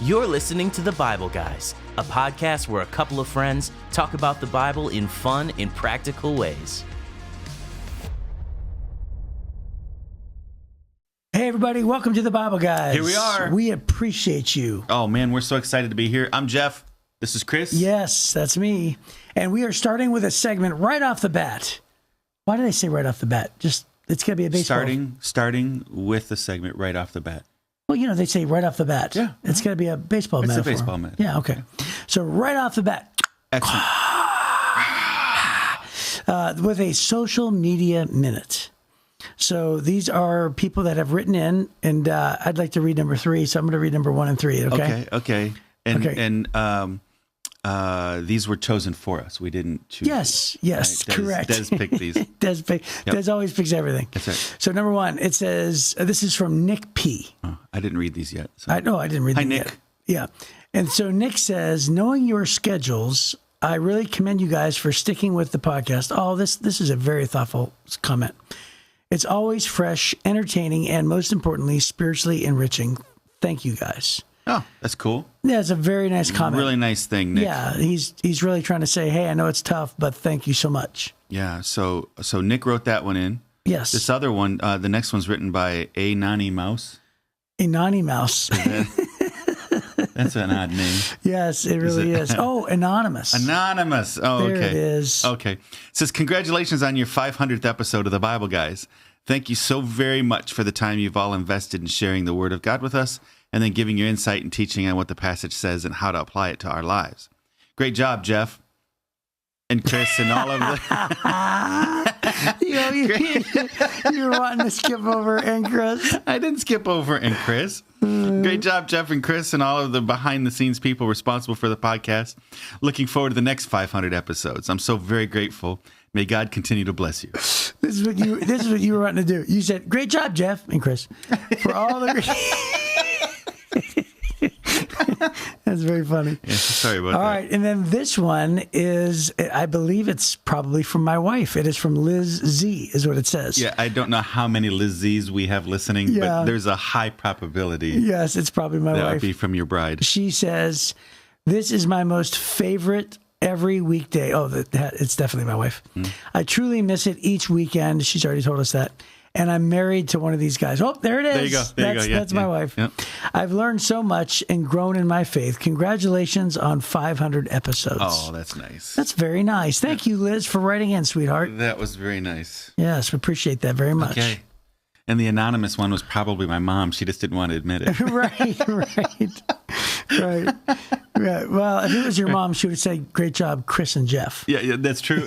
You're listening to The Bible Guys, a podcast where a couple of friends talk about the Bible in fun and practical ways. Hey, everybody. Welcome to The Bible Guys. Here we are. We appreciate you. Oh, man, we're so excited to be here. I'm Jeff. This is Chris. Yes, that's me. And we are starting with a segment right off the bat. Why did I say right off the bat? Just, it's going to be a baseball. Starting with the segment right off the bat. Well, you know, they say right off the bat. Yeah. It's got to be a baseball metaphor. It's a baseball metaphor. Yeah, okay. So right off the bat. Excellent. With a social media minute. So these are people that have written in, and I'd like to read number 3, so I'm going to read number 1 and 3, okay? Okay. And these were chosen for us. We didn't choose. Yes, right? correct. Des picked these. Des always picks everything. That's right. So number 1, it says, this is from Nick P. Oh, I didn't read these yet. So. I didn't read them Nick. yet. Yeah. And so Nick says, knowing your schedules, I really commend you guys for sticking with the podcast. Oh, this is a very thoughtful comment. It's always fresh, entertaining, and most importantly, spiritually enriching. Thank you, guys. Oh, that's cool. Yeah, it's a very nice comment. Really nice thing, Nick. Yeah, he's really trying to say, hey, I know it's tough, but thank you so much. Yeah, so Nick wrote that one in. Yes. This other one, the next one's written by A Nani Mouse. A Nani Mouse. That's an odd name. Yes, it really is. Oh, Anonymous. Anonymous. Oh, there okay. It is. Okay. It says, congratulations on your 500th episode of The Bible Guys. Thank you so very much for the time you've all invested in sharing the Word of God with us and then giving your insight and teaching on what the passage says and how to apply it to our lives. Great job, Jeff and Chris and all of the... You were wanting to skip over and Chris. I didn't skip over and Chris. Great job, Jeff and Chris and all of the behind-the-scenes people responsible for the podcast. Looking forward to the next 500 episodes. I'm so very grateful. May God continue to bless you. This is what you were wanting to do. You said, great job, Jeff and Chris, for all the... That's very funny. Yeah, sorry about that. All right. And then this one is, I believe it's probably from my wife. It is from Liz Z, is what it says. Yeah, I don't know how many Liz Z's we have listening, but there's a high probability. Yes, it's probably my wife. That would be from your bride. She says, this is my most favorite every weekday. Oh, it's definitely my wife. I truly miss it each weekend. She's already told us that. And I'm married to one of these guys. Oh, there it is. There you go. There you go. Yeah, that's my wife. Yeah. I've learned so much and grown in my faith. Congratulations on 500 episodes. Oh, that's nice. That's very nice. Thank you, Liz, for writing in, sweetheart. That was very nice. Yes, we appreciate that very much. Okay. And the anonymous one was probably my mom. She just didn't want to admit it. Right. Yeah. Well, if it was your mom, she would say, great job, Chris and Jeff. Yeah, that's true.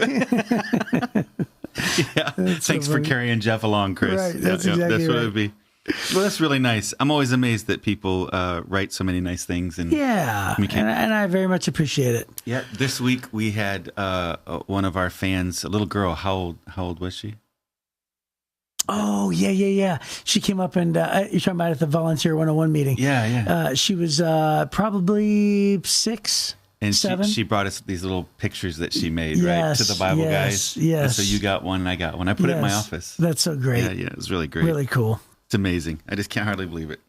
Yeah. Thanks for carrying Jeff along, Chris. Right. That's exactly that's what right. it would be. Well, that's really nice. I'm always amazed that people write so many nice things. And and I very much appreciate it. Yeah. This week we had one of our fans, a little girl. How old was she? Oh, yeah. She came up and you're talking about at the Volunteer 101 meeting. Yeah. She was probably 6. And 7? she brought us these little pictures that she made, right, to the Bible Guys. Yes. And so you got one and I got one. I put it in my office. That's so great. Yeah, it was really great. Really cool. It's amazing. I just can't hardly believe it.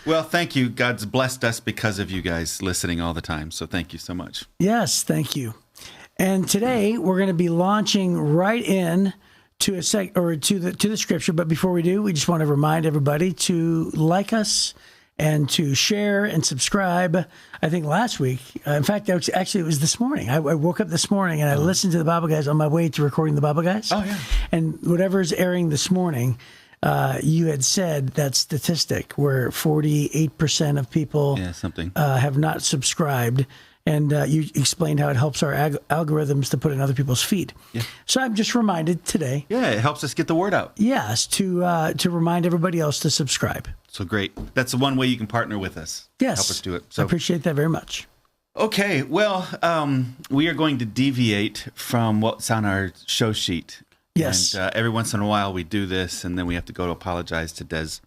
Well, thank you. God's blessed us because of you guys listening all the time. So thank you so much. Yes, thank you. And today we're going to be launching right in to the scripture. But before we do, we just want to remind everybody to like us and to share and subscribe. I think last week, in fact, it was this morning. I woke up this morning and I listened to the Bible Guys on my way to recording the Bible Guys. Oh, yeah. And whatever's airing this morning, you had said that statistic where 48% of people have not subscribed. And you explained how it helps our algorithms to put in other people's feed. Yeah. So I'm just reminded today. Yeah, it helps us get the word out. Yes, to remind everybody else to subscribe. So great. That's the one way you can partner with us. Yes. Help us do it. So I appreciate that very much. Okay, well, we are going to deviate from what's on our show sheet. Yes. And every once in a while we do this, and then we have to go to apologize to Des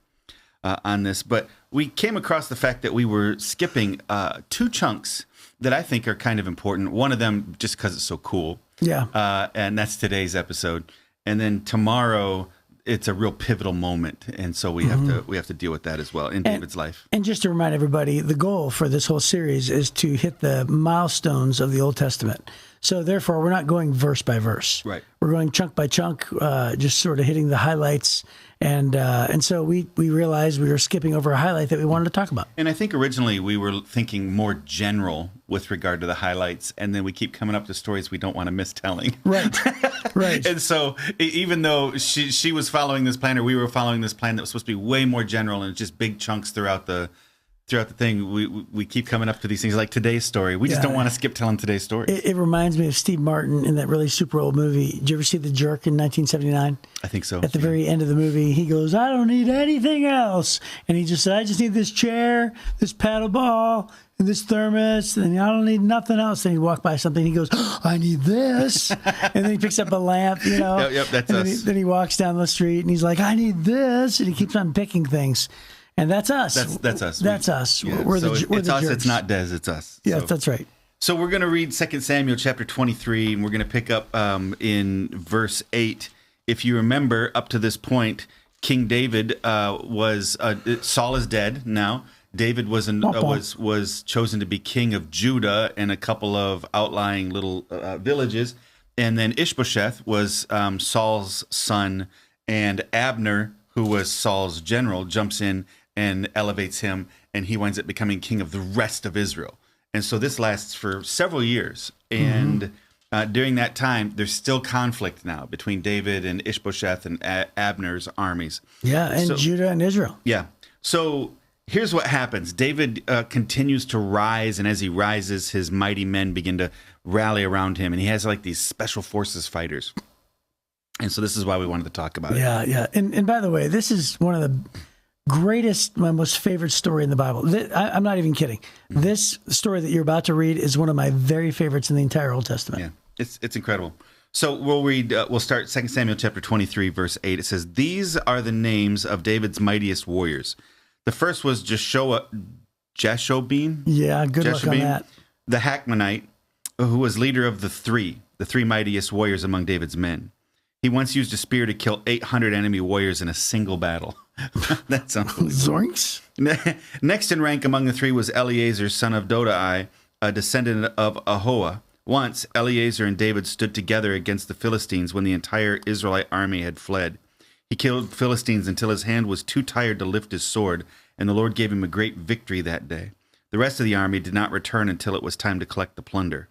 on this. But we came across the fact that we were skipping 2 chunks that I think are kind of important. One of them just because it's so cool. Yeah. And that's today's episode. And then tomorrow it's a real pivotal moment, and so we have to deal with that as well in David's life. And just to remind everybody, the goal for this whole series is to hit the milestones of the Old Testament. So therefore, we're not going verse by verse. Right. We're going chunk by chunk, just sort of hitting the highlights. And so we realized we were skipping over a highlight that we wanted to talk about. And I think originally we were thinking more general with regard to the highlights, and then we keep coming up to stories we don't want to miss telling. Right, right. And so even though she was following this plan, or we were following this plan that was supposed to be way more general and just big chunks throughout the thing, we keep coming up to these things like today's story. We just don't want to skip telling today's story. It reminds me of Steve Martin in that really super old movie. Did you ever see The Jerk in 1979? I think so. At the very end of the movie, he goes, "I don't need anything else." And he just said, "I just need this chair, this paddle ball, and this thermos, and I don't need nothing else." Then he'd walk by something, he goes, "I need this." And then he picks up a lamp, Yep, that's us. Then he walks down the street, and he's like, "I need this." And he keeps on picking things. And that's us. That's us. That's us. Yeah. We're so the it's us. jerks. It's not Des. It's us. Yes, so. that's right. So we're going to read 2 Samuel chapter 23, and we're going to pick up in verse 8. If you remember, up to this point, King David was Saul is dead now. David was chosen to be king of Judah and a couple of outlying little villages, and then Ishbosheth was Saul's son, and Abner, who was Saul's general, jumps in and elevates him, and he winds up becoming king of the rest of Israel. And so this lasts for several years. And during that time, there's still conflict now between David and Ishbosheth and Abner's armies. Yeah, and Judah and Israel. Yeah. So here's what happens. David continues to rise, and as he rises, his mighty men begin to rally around him. And he has like these special forces fighters. And so this is why we wanted to talk about it. Yeah. And by the way, this is one of the greatest, my most favorite story in the Bible. I'm not even kidding. This story that you're about to read is one of my very favorites in the entire Old Testament. Yeah, it's incredible. So we'll read. We'll start 2 Samuel chapter 23, verse 8. It says, "These are the names of David's mightiest warriors. The first was Jeshoabim. Yeah, good luck on that. The Hakmonite, who was leader of the three mightiest warriors among David's men. He once used a spear to kill 800 enemy warriors in a single battle." That sounds Zoinks. Next in rank among the three was Eliezer, son of Dodai, a descendant of Ahoah. Once, Eliezer and David stood together against the Philistines when the entire Israelite army had fled. He killed Philistines until his hand was too tired to lift his sword, and the Lord gave him a great victory that day. The rest of the army did not return until it was time to collect the plunder.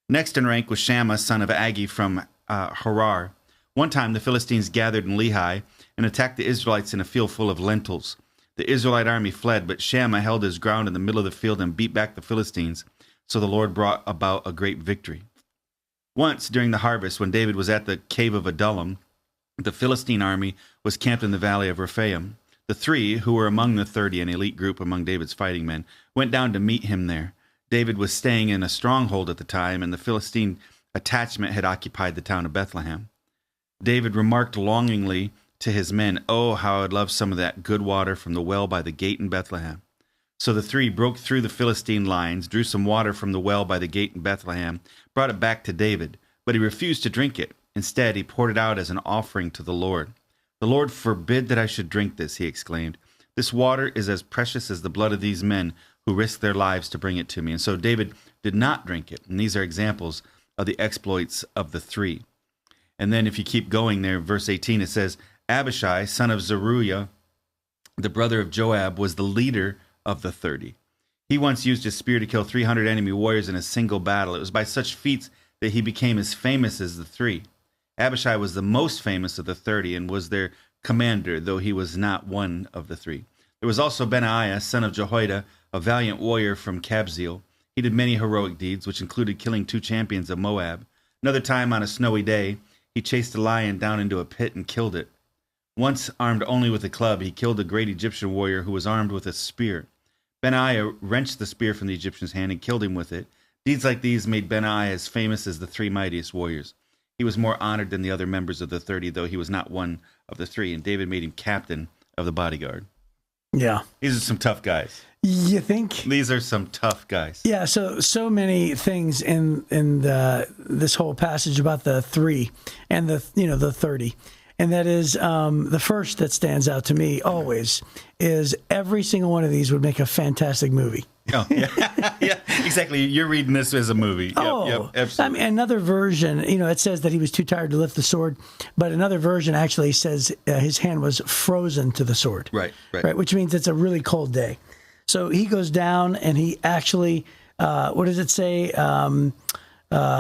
Next in rank was Shammah, son of Agi from Harar. One time, the Philistines gathered in Lehi and attacked the Israelites in a field full of lentils. The Israelite army fled, but Shammah held his ground in the middle of the field and beat back the Philistines, so the Lord brought about a great victory. Once, during the harvest, when David was at the cave of Adullam, the Philistine army was camped in the valley of Rephaim. The three, who were among the 30, an elite group among David's fighting men, went down to meet him there. David was staying in a stronghold at the time, and the Philistine attachment had occupied the town of Bethlehem. David remarked longingly to his men, "Oh, how I'd love some of that good water from the well by the gate in Bethlehem." So the three broke through the Philistine lines, drew some water from the well by the gate in Bethlehem, brought it back to David, but he refused to drink it. Instead, he poured it out as an offering to the Lord. "The Lord forbid that I should drink this," he exclaimed. "This water is as precious as the blood of these men who risked their lives to bring it to me." And so David did not drink it. And these are examples of the exploits of the three. And then if you keep going there, verse 18, it says, "Abishai, son of Zeruiah, the brother of Joab, was the leader of the 30. He once used his spear to kill 300 enemy warriors in a single battle. It was by such feats that he became as famous as the three. Abishai was the most famous of the 30 and was their commander, though he was not one of the three. There was also Benaiah, son of Jehoiada, a valiant warrior from Kabzeel. He did many heroic deeds, which included killing 2 champions of Moab. Another time, on a snowy day, he chased a lion down into a pit and killed it. Once, armed only with a club, he killed a great Egyptian warrior who was armed with a spear. Benaiah wrenched the spear from the Egyptian's hand and killed him with it. Deeds like these made Benaiah as famous as the 3 mightiest warriors. He was more honored than the other members of the 30, though he was not one of the 3, and David made him captain of the bodyguard. Yeah. These are some tough guys. You think? These are some tough guys. Yeah, so many things in this whole passage about the 3 and the 30. And that is the first that stands out to me always is every single one of these would make a fantastic movie. Oh, yeah. Yeah, exactly. You're reading this as a movie. Yep, absolutely. I mean, another version, it says that he was too tired to lift the sword, but another version actually says his hand was frozen to the sword. Right. Which means it's a really cold day. So he goes down and he actually, what does it say?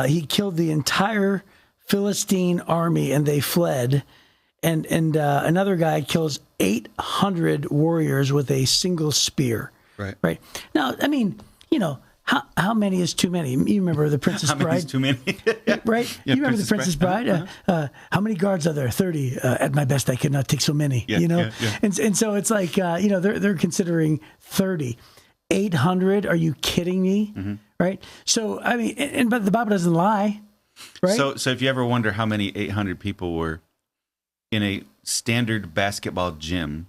He killed the entire Philistine army and they fled. And another guy kills 800 warriors with a single spear. Right. Now, I mean, how many is too many? You remember The Princess Bride? How many is too many? Right? Yeah, You remember The Princess Bride? How many guards are there? 30. At my best, I could not take so many. Yeah. And so it's like, they're considering 30. 800? Are you kidding me? Mm-hmm. Right? So, I mean, but the Bible doesn't lie. Right? So if you ever wonder how many 800 people were in a standard basketball gym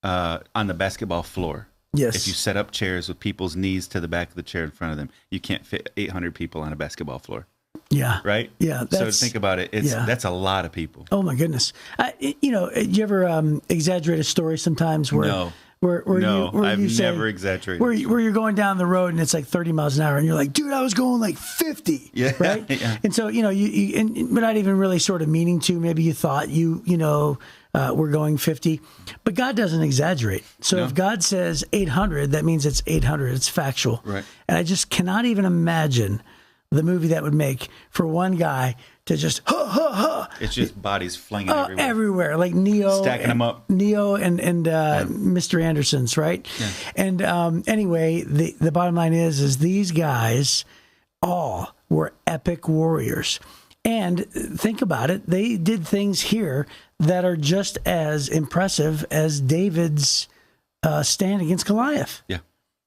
on the basketball floor. Yes. If you set up chairs with people's knees to the back of the chair in front of them, you can't fit 800 people on a basketball floor. Yeah. Right? Yeah. So to think about it, that's a lot of people. Oh, my goodness. You ever exaggerate a story sometimes where... No. I've never exaggerated. Where you're going down the road and it's like 30 miles an hour and you're like, dude, I was going like 50. Yeah. Right. Yeah. And so, but not even really sort of meaning to, maybe you thought we're going 50, but God doesn't exaggerate. So if God says 800, that means it's 800. It's factual. Right. And I just cannot even imagine the movie that would make for one guy to just It's just bodies flinging everywhere, like Neo, stacking them up. Neo and Mr. Anderson's, right? Yeah. And anyway, the bottom line is these guys all were epic warriors. And think about it, they did things here that are just as impressive as David's stand against Goliath. Yeah.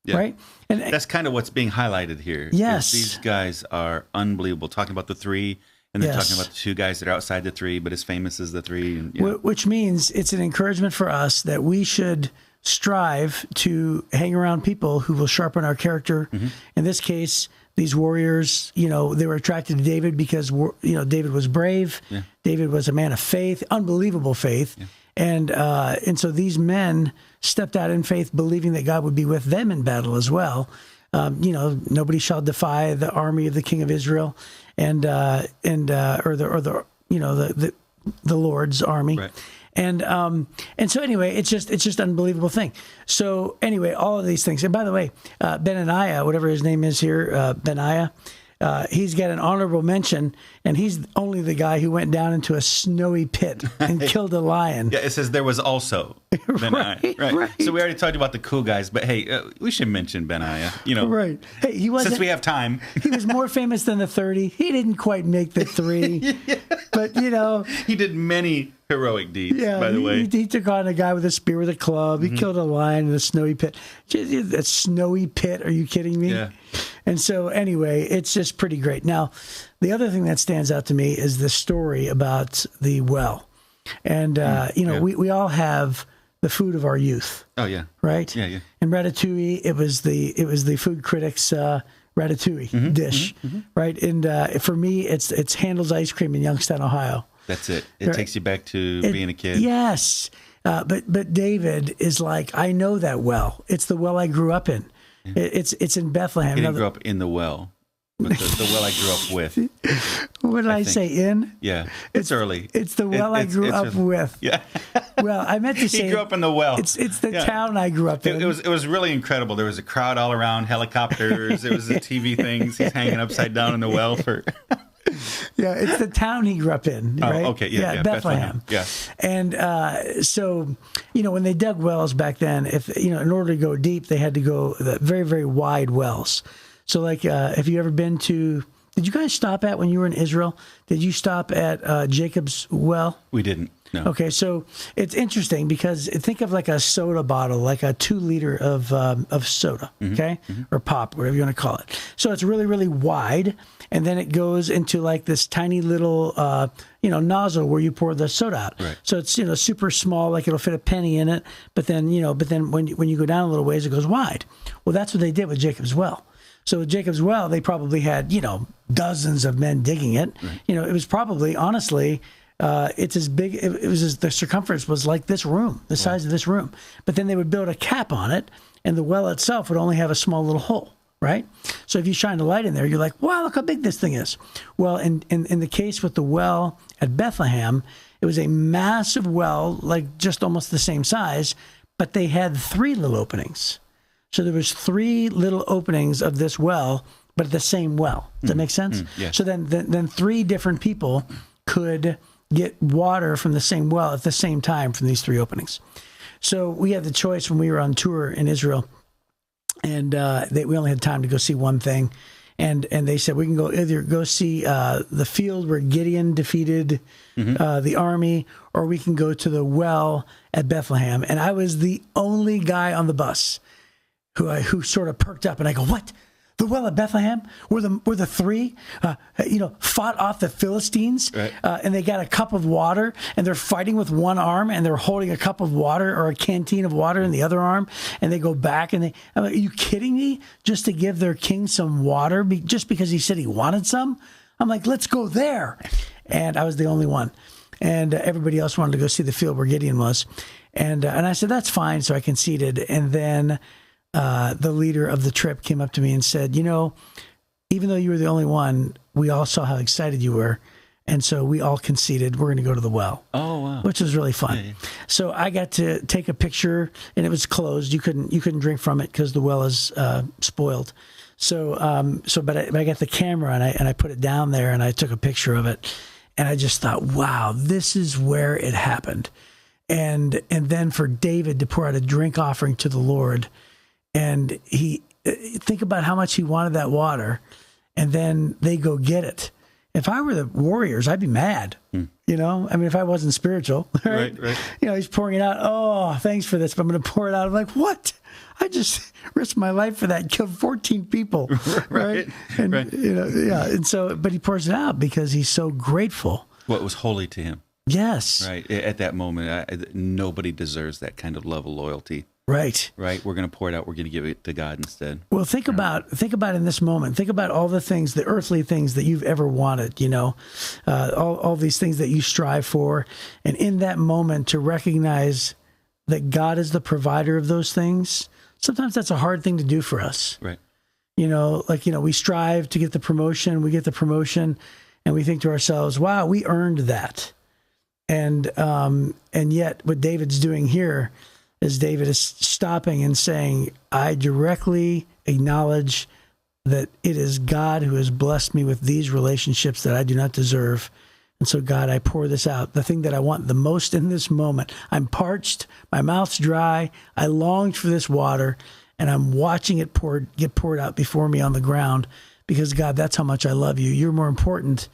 Right? And that's kind of what's being highlighted here. Yes. These guys are unbelievable. Talking about the three, and they're talking about the two guys that are outside the three, but as famous as the three. And, Which means it's an encouragement for us that we should strive to hang around people who will sharpen our character. Mm-hmm. In this case, these warriors, they were attracted to David because, David was brave. Yeah. David was a man of faith, unbelievable faith. Yeah. And so these men stepped out in faith, believing that God would be with them in battle as well. Nobody shall defy the army of the King of Israel, or the Lord's army. Right. And so anyway, it's just an unbelievable thing. So anyway, all of these things. And by the way, Benaiah, whatever his name is here, Benaiah, he's got an honorable mention, and he's only the guy who went down into a snowy pit and killed a lion. Yeah, it says there was also Benaiah. Right. So we already talked about the cool guys, but hey, we should mention Benaiah. Right. Hey, he wasn't. Since we have time, he was more famous than the 30. He didn't quite make the 3, but he did many heroic deeds. Yeah, by the way, he took on a guy with a spear with a club. He killed a lion in a snowy pit. A snowy pit? Are you kidding me? Yeah. And so anyway, it's just pretty great. Now, the other thing that stands out to me is the story about the well. And, we all have the food of our youth. Oh, yeah. Right? Yeah. In Ratatouille, it was the food critics' Ratatouille dish, right? And for me, it's Handel's ice cream in Youngstown, Ohio. That's it. It takes you back to being a kid. Yes. But David is like, I know that well. It's the well I grew up in. Yeah. It's in Bethlehem. He didn't grow up in the well, but the well I grew up with. What did I say? In? Yeah. It's early. It's the well I grew up with. Yeah. Well, I meant to say he grew up in the well. It's the town I grew up in. It was really incredible. There was a crowd all around, helicopters. It was the TV things. He's hanging upside down in the well for. Yeah, it's the town he grew up in, right? Oh, okay, yeah, Bethlehem. Yeah. And so, when they dug wells back then, in order to go deep, they had to go the very, very wide wells. So, like, have you ever been to? Did you guys stop at when you were in Israel? Did you stop at Jacob's well? We didn't. No. Okay, so it's interesting because think of like a soda bottle, like a 2 liter of soda, okay, or pop, whatever you want to call it. So it's really, really wide, and then it goes into like this tiny little, nozzle where you pour the soda out. Right. So it's super small, like it'll fit a penny in it. But then when you go down a little ways, it goes wide. Well, that's what they did with Jacob's well. So with Jacob's well, they probably had dozens of men digging it. Right. It was probably honestly. It's as big. The circumference was like this room, the size of this room. But then they would build a cap on it, and the well itself would only have a small little hole, right? So if you shine a light in there, you're like, wow, look how big this thing is. Well, in the case with the well at Bethlehem, it was a massive well, like just almost the same size, but they had 3 little openings. So there was 3 little openings of this well, but at the same well. Does that make sense? Yeah. So then 3 different people could get water from the same well at the same time from these 3 openings. So we had the choice when we were on tour in Israel, and we only had time to go see one thing. And they said, we can either go see the field where Gideon defeated the army, or we can go to the well at Bethlehem. And I was the only guy on the bus who sort of perked up, and I go, what? The well at Bethlehem, where the 3, fought off the Philistines, right. And they got a cup of water, and they're fighting with one arm, and they're holding a cup of water or a canteen of water in the other arm, and they go back, and I'm like, are you kidding me? Just to give their king some water, just because he said he wanted some? I'm like, let's go there. And I was the only one, and everybody else wanted to go see the field where Gideon was, and I said, that's fine, so I conceded, and then the leader of the trip came up to me and said, even though you were the only one, we all saw how excited you were. And so we all conceded we're going to go to the well. Oh, wow. Which was really fun. Yeah. So I got to take a picture, and it was closed. You couldn't drink from it because the well is spoiled. But I got the camera, and I put it down there, and I took a picture of it. And I just thought, wow, this is where it happened. And then for David to pour out a drink offering to the Lord, and think about how much he wanted that water, and then they go get it. If I were the Warriors, I'd be mad. If I wasn't spiritual, right? He's pouring it out. Oh, thanks for this, but I'm going to pour it out. I'm like, what? I just risked my life for that, killed 14 people, right? And and so, but he pours it out because he's so grateful. What was holy to him? Yes, right. At that moment, nobody deserves that kind of love of loyalty. Right. We're going to pour it out. We're going to give it to God instead. Well, think about in this moment. Think about all the things, the earthly things that you've ever wanted. All these things that you strive for, and in that moment to recognize that God is the provider of those things. Sometimes that's a hard thing to do for us. Right. We strive to get the promotion. We get the promotion, and we think to ourselves, "Wow, we earned that." And yet, what David's doing here is David is stopping and saying, I directly acknowledge that it is God who has blessed me with these relationships that I do not deserve. And so, God, I pour this out, the thing that I want the most in this moment. I'm parched, my mouth's dry, I longed for this water, and I'm watching it get poured out before me on the ground, because, God, that's how much I love you. You're more important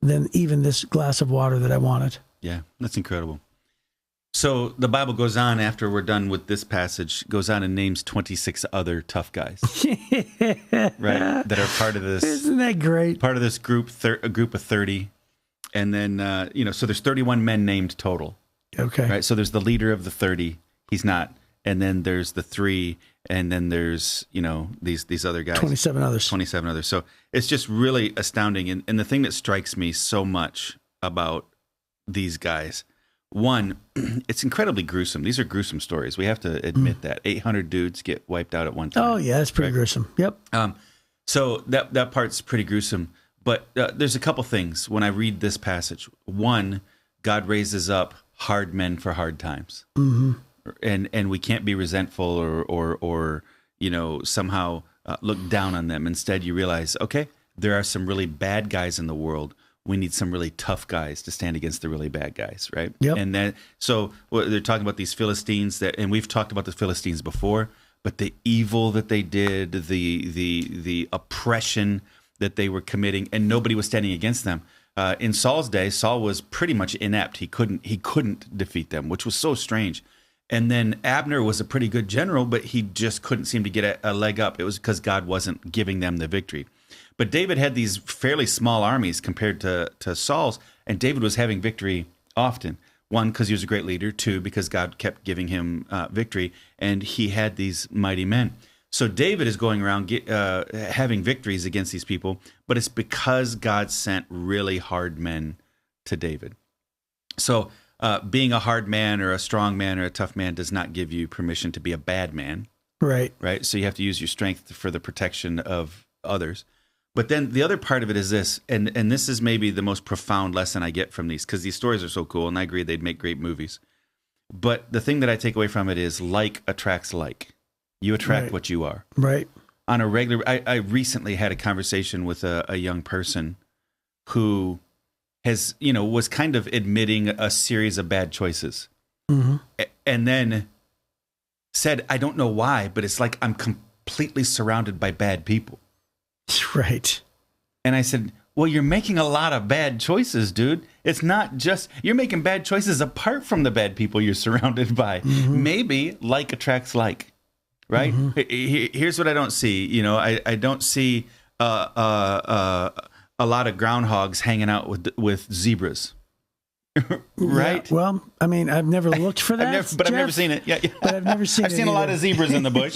than even this glass of water that I wanted. Yeah, that's incredible. So the Bible goes on, after we're done with this passage, goes on and names 26 other tough guys, right? That are part of this. Isn't that great? Part of this group, a group of 30. And then, so there's 31 men named total. Okay. Right. So there's the leader of the 30. He's not. And then there's the 3. And then there's, these other guys. 27 others. 27 others. So it's just really astounding. And the thing that strikes me so much about these guys, one, it's incredibly gruesome. These are gruesome stories. We have to admit that 800 dudes get wiped out at one time. Oh yeah, that's pretty gruesome. Yep. So that part's pretty gruesome. But there's a couple things when I read this passage. One, God raises up hard men for hard times, and we can't be resentful or somehow look down on them. Instead, you realize, okay, there are some really bad guys in the world. We need some really tough guys to stand against the really bad guys, right? Yep. And then, they're talking about these Philistines and we've talked about the Philistines before, but the evil that they did, the oppression that they were committing, and nobody was standing against them. In Saul's day, Saul was pretty much inept. He couldn't defeat them, which was so strange. And then Abner was a pretty good general, but he just couldn't seem to get a leg up. It was because God wasn't giving them the victory. But David had these fairly small armies compared to Saul's, and David was having victory often. One, because he was a great leader. Two, because God kept giving him victory, and he had these mighty men. So David is going around having victories against these people, but it's because God sent really hard men to David. So being a hard man or a strong man or a tough man does not give you permission to be a bad man. Right. Right. So you have to use your strength for the protection of others. But then the other part of it is this, and this is maybe the most profound lesson I get from these, because these stories are so cool, and I agree they'd make great movies. But the thing that I take away from it is like attracts like. You attract what you are. Right. On a regular, I recently had a conversation with a young person who has, was kind of admitting a series of bad choices. Mm-hmm. And then said, I don't know why, but it's like I'm completely surrounded by bad people. Right. And I said, well, you're making a lot of bad choices, dude. It's not just, you're making bad choices apart from the bad people you're surrounded by. Mm-hmm. Maybe like attracts like, right? Mm-hmm. Here's what I don't see. I don't see a lot of groundhogs hanging out with zebras. Right. Yeah, well, I mean, I've never looked for that, I've never seen it. Yeah. But I've never seen. I've seen a lot of zebras in the bush.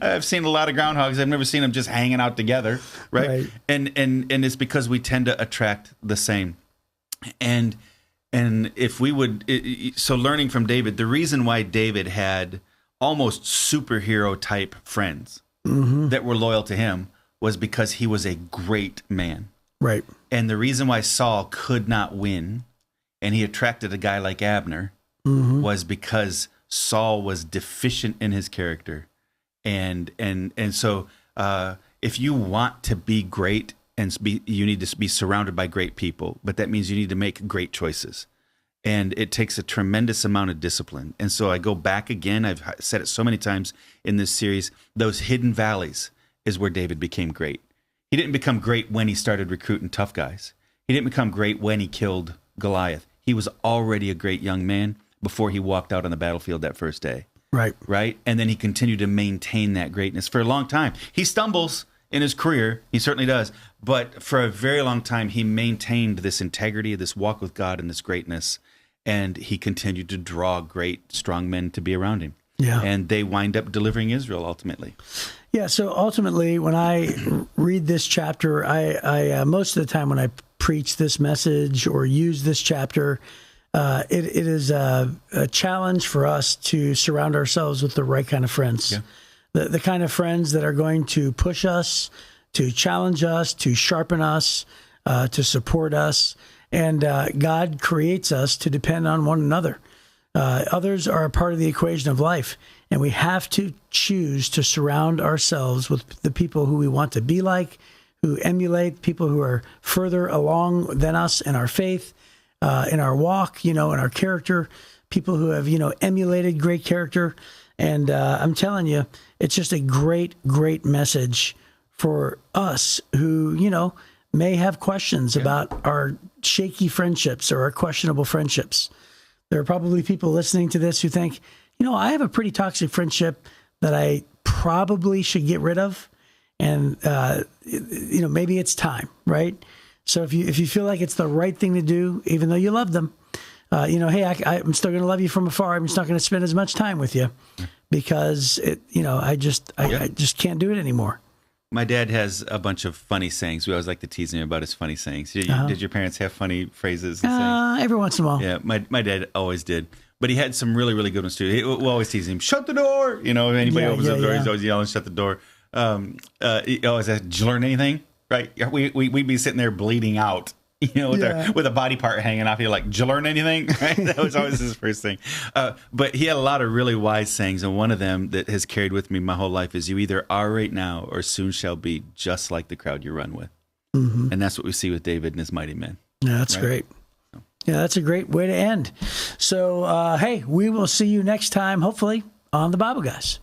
I've seen a lot of groundhogs. I've never seen them just hanging out together. Right. And it's because we tend to attract the same. And if we would, so learning from David, the reason why David had almost superhero type friends that were loyal to him was because he was a great man. Right. And the reason why Saul could not win, and he attracted a guy like Abner, was because Saul was deficient in his character. And so if you want to be great, you need to be surrounded by great people, but that means you need to make great choices. And it takes a tremendous amount of discipline. And so I go back again, I've said it so many times in this series, those hidden valleys is where David became great. He didn't become great when he started recruiting tough guys. He didn't become great when he killed Goliath. He was already a great young man before he walked out on the battlefield that first day. Right. Right? And then he continued to maintain that greatness for a long time. He stumbles in his career. He certainly does. But for a very long time, he maintained this integrity, this walk with God, and this greatness. And he continued to draw great, strong men to be around him. Yeah. And they wind up delivering Israel ultimately. Yeah, so ultimately, when I read this chapter, I most of the time when I preach this message or use this chapter, it is a challenge for us to surround ourselves with the right kind of friends. Yeah. The kind of friends that are going to push us, to challenge us, to sharpen us, to support us. And God creates us to depend on one another. Others are a part of the equation of life, and we have to choose to surround ourselves with the people who we want to be like, who emulate, people who are further along than us in our faith, in our walk, in our character, people who have, emulated great character. And I'm telling you, it's just a great, great message for us who, may have questions about our shaky friendships or our questionable friendships. There are probably people listening to this who think, I have a pretty toxic friendship that I probably should get rid of. And, maybe it's time, right? So if you feel like it's the right thing to do, even though you love them, hey, I'm still going to love you from afar. I'm just not going to spend as much time with you because I just can't do it anymore. My dad has a bunch of funny sayings. We always like to tease him about his funny sayings. Did your parents have funny phrases and sayings? Every once in a while. Yeah, my dad always did. But he had some really, really good ones too. We'll always tease him, shut the door. If anybody opens the door, he's always yelling, shut the door. He always asked, did you learn anything? Right? We'd be sitting there bleeding out, with a body part hanging off. You're like, did you learn anything? Right? That was always his first thing. But he had a lot of really wise sayings. And one of them that has carried with me my whole life is you either are right now or soon shall be just like the crowd you run with. Mm-hmm. And that's what we see with David and his mighty men. Yeah, that's great. Yeah, that's a great way to end. So, hey, we will see you next time, hopefully, on the Bible Guys.